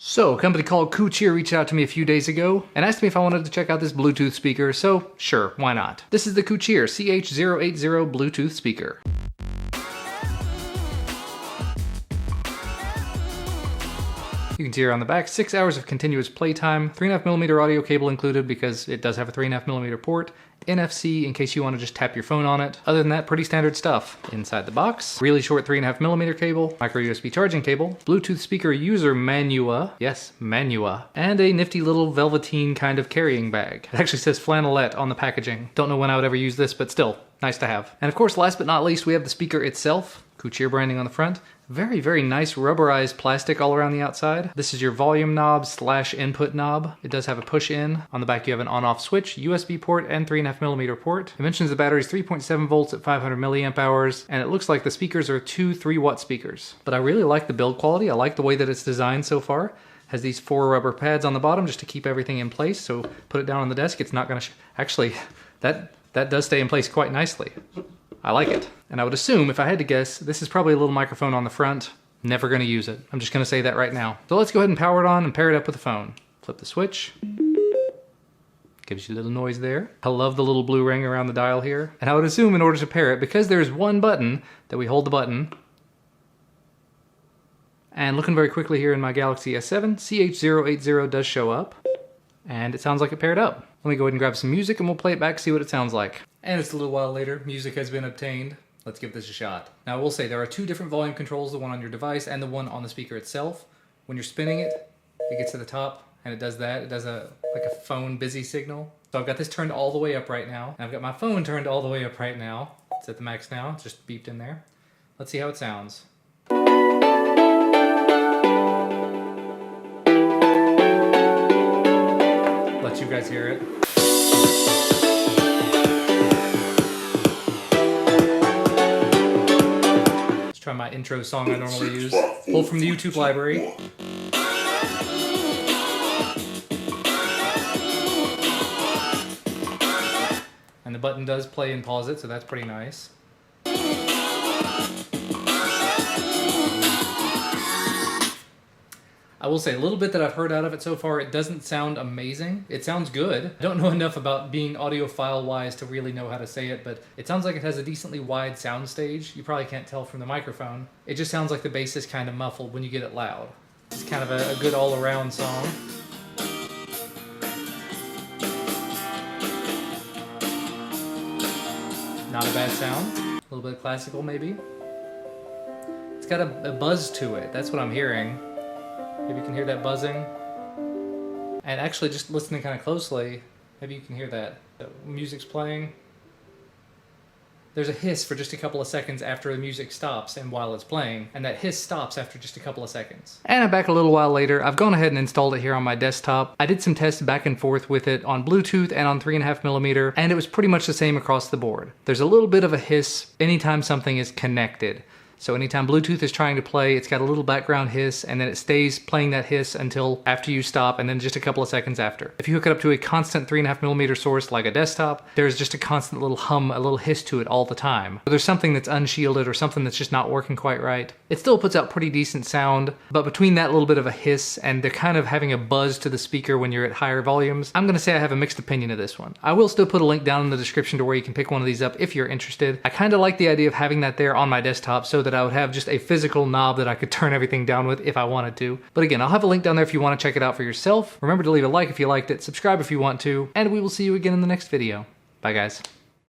So, a company called Coocheer reached out to me a few days ago and asked me if I wanted to check out this Bluetooth speaker, so sure, why not? This is the Coocheer CH-080 Bluetooth speaker. You can see here on the back, 6 hours of continuous playtime, 3.5mm audio cable included because it does have a 3.5mm port, NFC in case you want to just tap your phone on it. Other than that, pretty standard stuff. Inside the box, really short 3.5mm cable, micro USB charging cable, Bluetooth speaker user manua, yes, manua, and a nifty little velveteen kind of carrying bag. It actually says flannelette on the packaging. Don't know when I would ever use this, but still, nice to have. And of course, last but not least, we have the speaker itself. Coocheer branding on the front. Very, very nice rubberized plastic all around the outside. This is your volume knob / input knob. It does have a push in. On the back you have an on-off switch, USB port, and 3.5mm port. It mentions the battery is 3.7 volts at 500 milliamp hours, and it looks like the speakers are two 3-watt speakers. But I really like the build quality. I like the way that it's designed so far. Has these 4 rubber pads on the bottom just to keep everything in place, so put it down on the desk, it's not gonna actually, that does stay in place quite nicely. I like it. And I would assume, if I had to guess, this is probably a little microphone on the front. Never gonna use it. I'm just gonna say that right now. So let's go ahead and power it on and pair it up with the phone. Flip the switch. Gives you a little noise there. I love the little blue ring around the dial here. And I would assume in order to pair it, because there's one button, that we hold the button. And looking very quickly here in my Galaxy S7, CH-080 does show up. And it sounds like it paired up. Let me go ahead and grab some music and we'll play it back, see what it sounds like. And it's a little while later, music has been obtained. Let's give this a shot. Now I will say there are 2 different volume controls, the one on your device and the one on the speaker itself. When you're spinning it, it gets to the top and it does that. It does like a phone busy signal. So I've got this turned all the way up right now. And I've got my phone turned all the way up right now. It's at the max now, it's just beeped in there. Let's see how it sounds. Let you guys hear it. Try my intro song I normally use. Pull from the YouTube library. And the button does play and pause it, so that's pretty nice. I will say a little bit that I've heard out of it so far, it doesn't sound amazing. It sounds good. I don't know enough about being audiophile wise to really know how to say it, but it sounds like it has a decently wide sound stage. You probably can't tell from the microphone. It just sounds like the bass is kind of muffled when you get it loud. It's kind of a good all-around song. Not a bad sound. A little bit of classical maybe. It's got a buzz to it. That's what I'm hearing. Maybe you can hear that buzzing. And actually just listening kind of closely, maybe you can hear that. The music's playing. There's a hiss for just a couple of seconds after the music stops and while it's playing, and that hiss stops after just a couple of seconds. And I'm back a little while later. I've gone ahead and installed it here on my desktop. I did some tests back and forth with it on Bluetooth and on 3.5mm, and it was pretty much the same across the board. There's a little bit of a hiss anytime something is connected. So anytime Bluetooth is trying to play, it's got a little background hiss, and then it stays playing that hiss until after you stop, and then just a couple of seconds after. If you hook it up to a constant 3.5mm source like a desktop, there's just a constant little hum, a little hiss to it all the time. So there's something that's unshielded or something that's just not working quite right. It still puts out pretty decent sound, but between that little bit of a hiss and the kind of having a buzz to the speaker when you're at higher volumes, I'm gonna say I have a mixed opinion of this one. I will still put a link down in the description to where you can pick one of these up if you're interested. I kinda like the idea of having that there on my desktop so that I would have just a physical knob that I could turn everything down with if I wanted to. But again, I'll have a link down there if you want to check it out for yourself. Remember to leave a like if you liked it, subscribe if you want to, and we will see you again in the next video. Bye guys.